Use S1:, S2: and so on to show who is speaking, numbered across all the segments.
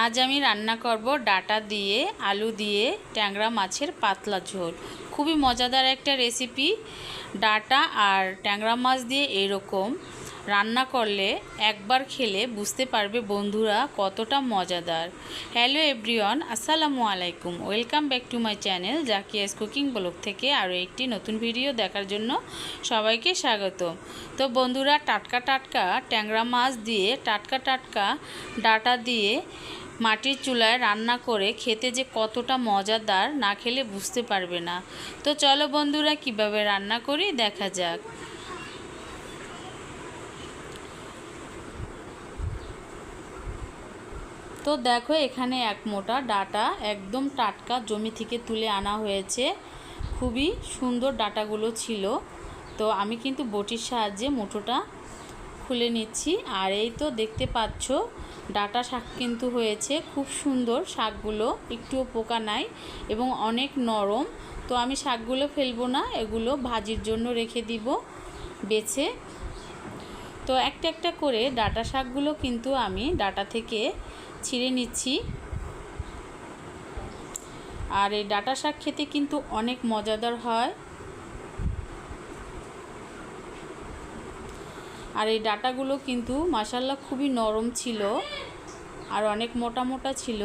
S1: আজ আমি রান্না করব ডাটা দিয়ে আলু দিয়ে ট্যাংরা মাছের পাতলা ঝোল। খুবই মজাদার একটা রেসিপি। ডাটা আর ট্যাংরা মাছ দিয়ে এরকম রান্না করলে একবার খেলে বুঝতে পারবে বন্ধুরা কতটা মজাদার। হ্যালো এভরিওয়ান, আসসালামু আলাইকুম। Welcome back to my channel Zakia's cooking blog থেকে আরও একটি নতুন ভিডিও দেখার জন্য সবাইকে স্বাগত। তো বন্ধুরা, টাটকা টাটকা ট্যাংরা মাছ দিয়ে টাটকা টাটকা ডাটা দিয়ে মাটির চুলায় রান্না করে খেতে যে কতটা মজাদার, না খেলে বুঝতে পারবে না। তো চলো বন্ধুরা, কিভাবে রান্না করি দেখা যাক। তো দেখো, এখানে এক মোটা ডাটা একদম টাটকা জমি থেকে তুলে আনা হয়েছে। খুবই সুন্দর ডাটাগুলো ছিল। তো আমি কিন্তু বটির সাহায্যে মুঠোটা খুলে নিচ্ছি। আর এই তো দেখতে পাচ্ছ, ডাটা শাক কিন্তু হয়েছে খুব সুন্দর। শাকগুলো একটুও পোকা নাই এবং অনেক নরম। তো আমি শাকগুলো ফেলবো না, এগুলো ভাজির জন্য রেখে দিব বেছে। তো একটা একটা করে ডাটা শাকগুলো কিন্তু আমি ডাটা থেকে ছিঁড়ে নিচ্ছি। আর এই ডাটা শাক খেতে কিন্তু অনেক মজাদার হয়। আর এই ডাটাগুলো কিন্তু মাশাআল্লাহ খুবই নরম ছিল আর অনেক মোটা মোটা ছিল।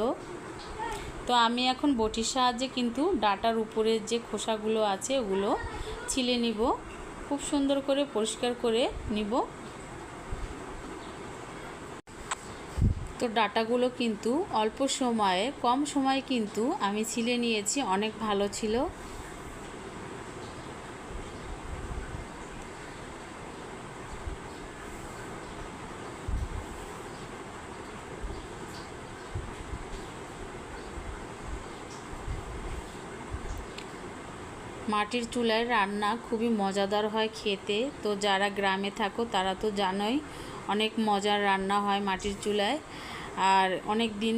S1: তো আমি এখন বটির সাহায্যে কিন্তু ডাটার উপরে যে খোসাগুলো আছে ওগুলো ছিলে নিব, খুব সুন্দর করে পরিষ্কার করে নিব। তো ডাটাগুলো কিন্তু অল্প সময়ে, কম সময়ে কিন্তু আমি ছিলে নিয়েছি, অনেক ভালো ছিল। মাটির চুলায় রান্না খুবই মজাদার হয় খেতে। তো যারা গ্রামে থাকো তারা তো জানোই অনেক মজার রান্না হয় মাটির চুলায়। আর অনেক দিন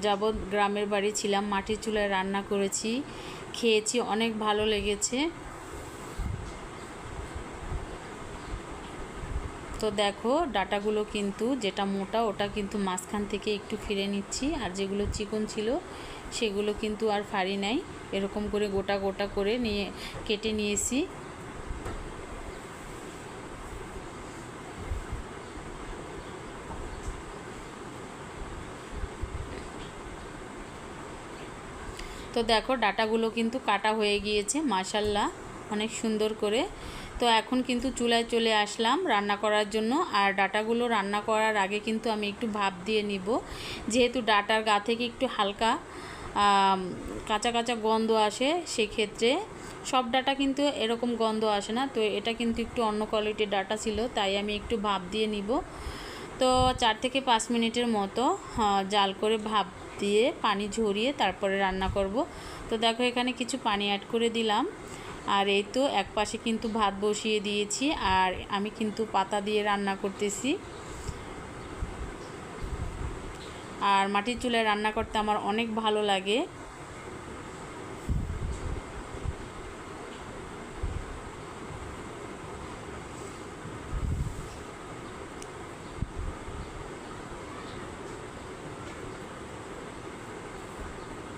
S1: যাবৎ গ্রামের বাড়ি ছিলাম, মাটির চুলায় রান্না করেছি, খেয়েছি, অনেক ভালো লেগেছে। তো দেখো, ডাটাগুলো কিন্তু যেটা মোটা ওটা কিন্তু মাঝখান থেকে একটু ফিরে নিচ্ছি, আর যেগুলো চিকন ছিল সেগুলো কিন্তু আর ফাড়ি নাই, এরকম করে গোটা গোটা করে নিয়ে কেটে নিয়েছি। তো দেখো, ডাটাগুলো কিন্তু কাটা হয়ে গিয়েছে মাশাআল্লাহ অনেক সুন্দর করে। তো এখন কিন্তু চুলায় চলে আসলাম রান্না করার জন্য। আর ডাটাগুলো রান্না করার আগে কিন্তু আমি একটু ভাপ দিয়ে নিব, যেহেতু ডাটার গা থেকে একটু হালকা কাঁচা কাঁচা গন্ধ আসে। সেক্ষেত্রে সব ডাটা কিন্তু এরকম গন্ধ আসে না। তো এটা কিন্তু একটু অন্য কোয়ালিটির ডাটা ছিল, তাই আমি একটু ভাপ দিয়ে নিব। তো 4 থেকে 5 মিনিটের মতো জাল করে ভাপ দিয়ে পানি ঝরিয়ে তারপরে রান্না করব। তো দেখো, এখানে কিছু পানি অ্যাড করে দিলাম। আর এই তো এক পাশে কিন্তু ভাত বসিয়ে দিয়েছি, আর আমি কিন্তু পাতা দিয়ে রান্না করতেছি। আর মাটির চুলায় রান্না করতে আমার অনেক ভালো লাগে।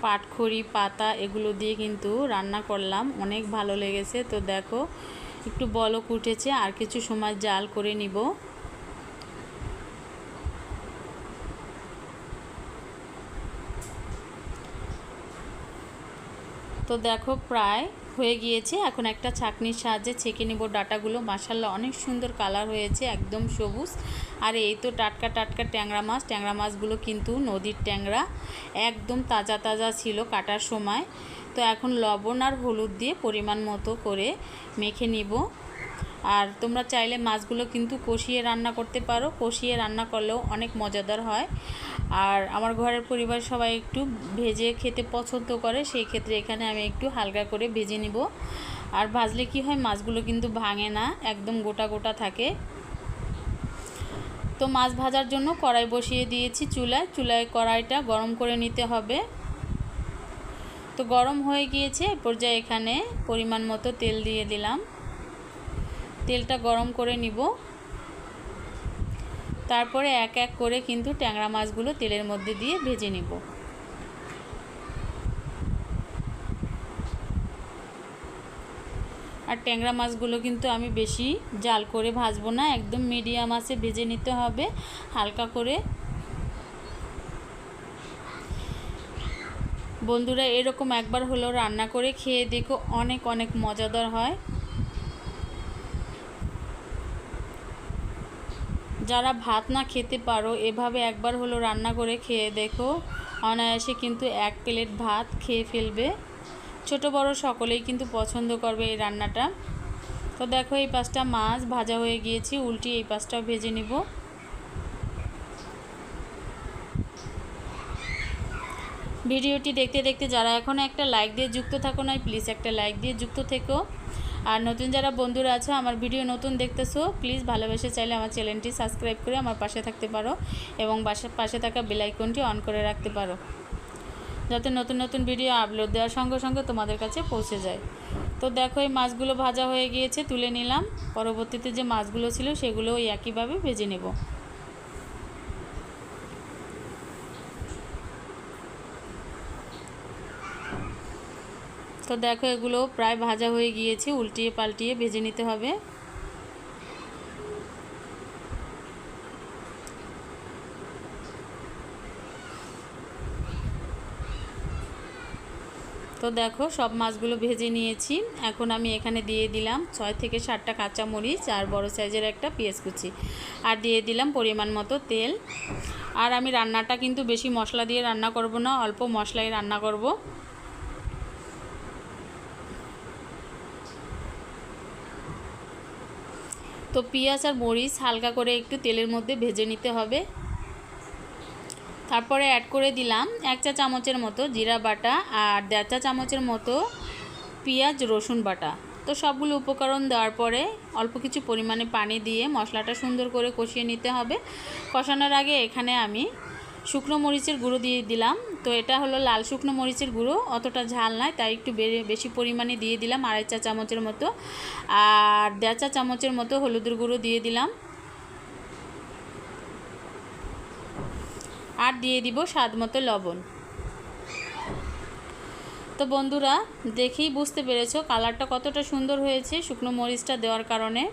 S1: পাটখড়ি পাতা এগুলো দিয়ে কিন্তু রান্না করলাম, অনেক ভালো লেগেছে। তো দেখো, একটু বলক উঠেছে, আর কিছু সময় জাল করে নিব। তো দেখো, প্রায় হয়ে গিয়েছে। এখন একটা ছাঁকনির সাহায্যে ছেঁকে নিব ডাটাগুলো। মাশাআল্লাহ অনেক সুন্দর কালার হয়েছে, একদম সবুজ। আর এই তো টাটকা টাটকা ট্যাংরা মাছ। ট্যাংরা মাছগুলো কিন্তু নদীর ট্যাংরা, একদম তাজা তাজা ছিল কাটার সময়। তো এখন লবণ আর হলুদ দিয়ে পরিমাণ মতো করে মেখে নিব। আর তোমরা চাইলে মাছগুলো কিন্তু কষিয়ে রান্না করতে পারো, কষিয়ে রান্না করলেও অনেক মজাদার হয়। আর আমার ঘরের পরিবার সবাই একটু ভেজে খেতে পছন্দ করে, সেই ক্ষেত্রে এখানে আমি একটু হালকা করে ভেজে নিব। আর ভাজলে কি হয়, মাছগুলো কিন্তু ভাঙে না, একদম গোটা গোটা থাকে। তো মাছ ভাজার জন্য কড়াই বসিয়ে দিয়েছি চুলায় কড়াইটা গরম করে নিতে হবে। তো গরম হয়ে গিয়েছে, এ পর্যায়ে এখানে পরিমাণ মতো তেল দিয়ে দিলাম। তেলটা গরম করে নিব। তারপরে এক এক করে কিন্তু ট্যাংরা মাছগুলো তেলের মধ্যে দিয়ে ভেজে নেব। আর ট্যাংরা মাছগুলো কিন্তু আমি বেশি জাল করে ভাজবো না, একদম মিডিয়াম আঁচে ভেজে নিতে হবে হালকা করে। বন্ধুরা এরকম একবার হলেও রান্না করে খেয়ে দেখো, অনেক অনেক মজাদার হয়। যারা ভাত না খেতে পারো এভাবে একবার হলো রান্না করে খেয়ে দেখো, অনায়াসে কিন্তু 1 প্লেট ভাত খেয়ে ফেলবে। ছোট বড় সকলেই কিন্তু পছন্দ করবে এই রান্নাটা। তো দেখো এই পাঁচটা মাছ ভাজা হয়ে গিয়েছে, উল্টি এই পাঁচটাও ভেজে নিব। ভিডিওটি দেখতে দেখতে যারা এখনও একটা লাইক দিয়ে যুক্ত থাকো না, প্লিজ একটা লাইক দিয়ে যুক্ত থেকো। আর নতুন যারা বন্ধুরা আছো, আমার ভিডিও নতুন দেখতেছো, প্লিজ ভালোবেসে চাইলে আমার চ্যানেলটি সাবস্ক্রাইব করে আমার পাশে থাকতে পারো এবং পাশে থাকা বেল আইকনটি অন করে রাখতে পারো, যাতে নতুন নতুন ভিডিও আপলোড দেওয়ার সঙ্গে সঙ্গে তোমাদের কাছে পৌঁছে যায়। তো দেখো এই মাছগুলো ভাজা হয়ে গিয়েছে, তুলে নিলাম। পরবর্তীতে যে মাছগুলো ছিল সেগুলো ওই একইভাবে ভেজে নেব। তো দেখো এগুলো প্রায় ভাজা হয়ে গিয়েছে, উল্টিয়ে পাল্টিয়ে ভেজে নিতে হবে। তো দেখো সব মাছগুলো ভেজে নিয়েছি। এখন আমি এখানে দিয়ে দিলাম 6 থেকে 7টা কাঁচামরিচ আর বড় সাইজের একটা পেঁয়াজ কুচি, আর দিয়ে দিলাম পরিমাণ মতো তেল। আর আমি রান্নাটা কিন্তু বেশি মশলা দিয়ে রান্না করব না, অল্প মশলায় রান্না করব। তো পেঁয়াজ আর মরিচ হালকা করে একটু তেলের মধ্যে ভেজে নিতে হবে। তারপরে অ্যাড করে দিলাম 1 চা চামচের মতো জিরা বাটা আর 1.5 চা চামচের মতো পেঁয়াজ রসুন বাটা। তো সবগুলো উপকরণ দেওয়ার পরে অল্প কিছু পরিমাণে পানি দিয়ে মশলাটা সুন্দর করে কষিয়ে নিতে হবে। কষানোর আগে এখানে আমি শুকনো মরিচের গুঁড়ো দিয়ে দিলাম। তো এটা হলো লাল শুকনো মরিচের গুঁড়ো, অতটা ঝাল নয়, তাই একটু বেশি পরিমাণে দিয়ে দিলাম 2.5 চা চামচের মতো। আর 1.5 চা চামচের মতো হলুদের গুঁড়ো দিয়ে দিলাম। আর দিয়ে দিব স্বাদ মতো লবণ। তো বন্ধুরা দেখেই বুঝতে পেরেছো কালারটা কতটা সুন্দর হয়েছে শুকনো মরিচটা দেওয়ার কারণে।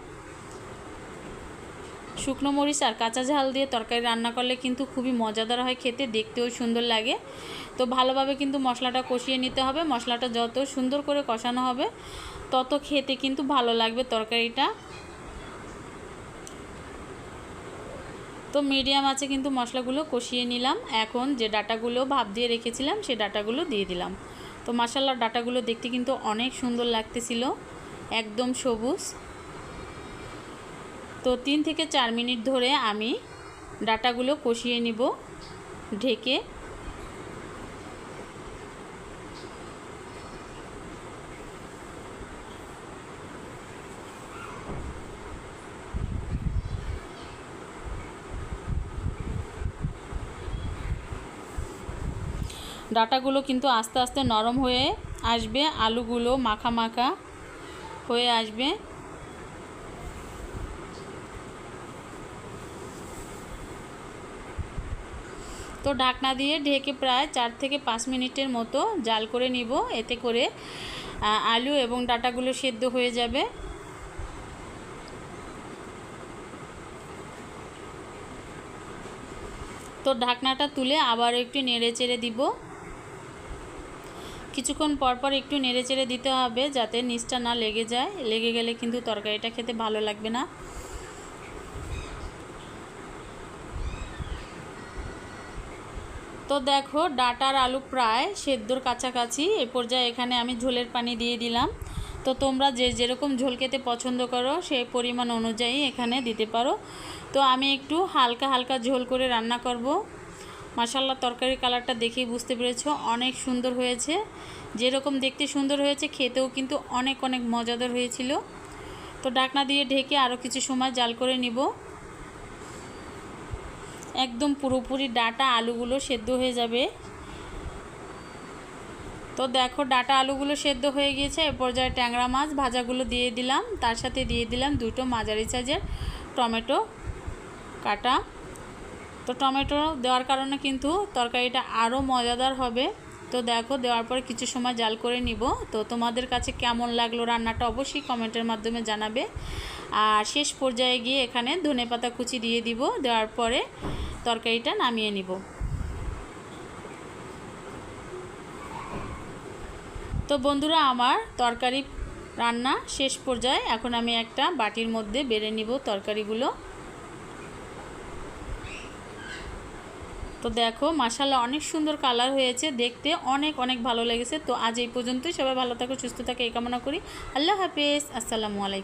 S1: শুকনো মরিচ আর কাঁচা ঝাল দিয়ে তরকারি রান্না করলে কিন্তু খুবই মজাদার হয় খেতে, দেখতেও সুন্দর লাগে। তো ভালোভাবে কিন্তু মশলাটা কষিয়ে নিতে হবে। মশলাটা যত সুন্দর করে কষানো হবে তত খেতে কিন্তু ভালো লাগবে তরকারিটা। তো মিডিয়াম আছে কিন্তু মশলাগুলো কষিয়ে নিলাম। এখন যে ডাটাগুলো ভাপ দিয়ে রেখেছিলাম সেই ডাটাগুলো দিয়ে দিলাম। তো মাশাআল্লাহ ডাটাগুলো দেখতে কিন্তু অনেক সুন্দর লাগতেছিল, একদম সবুজ। তো 3 থেকে 4 মিনিট ধরে আমি ডাটাগুলো কষিয়ে নিব ঢেকে। ডাটাগুলো কিন্তু আস্তে আস্তে নরম হয়ে আসবে, আলুগুলো মাখা মাখা হয়ে আসবে। তো ঢাকনা দিয়ে ঢেকে প্রায় 4 থেকে 5 মিনিটের মতো জাল করে নিব। এতে করে আলু এবং ডাটাগুলো সেদ্ধ হয়ে যাবে। তো ঢাকনাটা তুলে আবার একটু নেড়ে চেড়ে দিব। কিছুক্ষণ পর পর একটু নেড়ে চেড়ে দিতে হবে যাতে নিচটা না লেগে যায়, লেগে গেলে কিন্তু তরকারিটা খেতে ভালো লাগবে না। তো দেখো ডাটা আর আলু প্রায় সেদ্ধর কাছাকাছি। এ পর্যায়ে এখানে আমি ঝোলের পানি দিয়ে দিলাম। তো তোমরা যেরকম ঝোল খেতে পছন্দ করো সেই পরিমাণ অনুযায়ী এখানে দিতে পারো। তো আমি একটু হালকা হালকা ঝোল করে রান্না করব। মাশাআল্লাহ তরকারির কালারটা দেখেই বুঝতে পেরেছো অনেক সুন্দর হয়েছে। যেরকম দেখতে সুন্দর হয়েছে খেতেও কিন্তু অনেক অনেক মজাদার হয়েছিল। তো ঢাকনা দিয়ে ঢেকে আরও কিছু সময় জাল করে নিব। একদম পুরোপুরি ডাটা আলুগুলো সেদ্ধ হয়ে যাবে। তো দেখো ডাটা আলুগুলো সেদ্ধ হয়ে গিয়েছে। এ পর্যায়ে ট্যাংরা মাছ ভাজাগুলো দিয়ে দিলাম, তার সাথে দিয়ে দিলাম 2টো মাঝারি সাইজের টমেটো কাটা। তো টমেটো দেওয়ার কারণে কিন্তু তরকারিটা আরও মজাদার হবে। তো দেখো দেওয়ার পরে কিছু সময় জাল করে নিব। তো তোমাদের কাছে কেমন লাগলো রান্নাটা অবশ্যই কমেন্টের মাধ্যমে জানাবে। আর শেষ পর্যায়ে গিয়ে এখানে ধনেপাতা কুচি দিয়ে দিব, দেওয়ার পরে তরকারিটা নামিয়ে নিব। তো বন্ধুরা আমার তরকারি রান্না শেষ পর্যায়ে, এখন আমি একটা বাটির মধ্যে বেড়ে নিব তরকারিগুলো। তো দেখো মাশাআল্লাহ অনেক সুন্দর কালার হয়েছে, দেখতে অনেক অনেক ভালো লেগেছে। তো আজ এই পর্যন্তই, সবাই ভালো থাকো সুস্থ থাকো এই কামনা করি। আল্লাহ হাফেজ, আসসালামু আলাইকুম।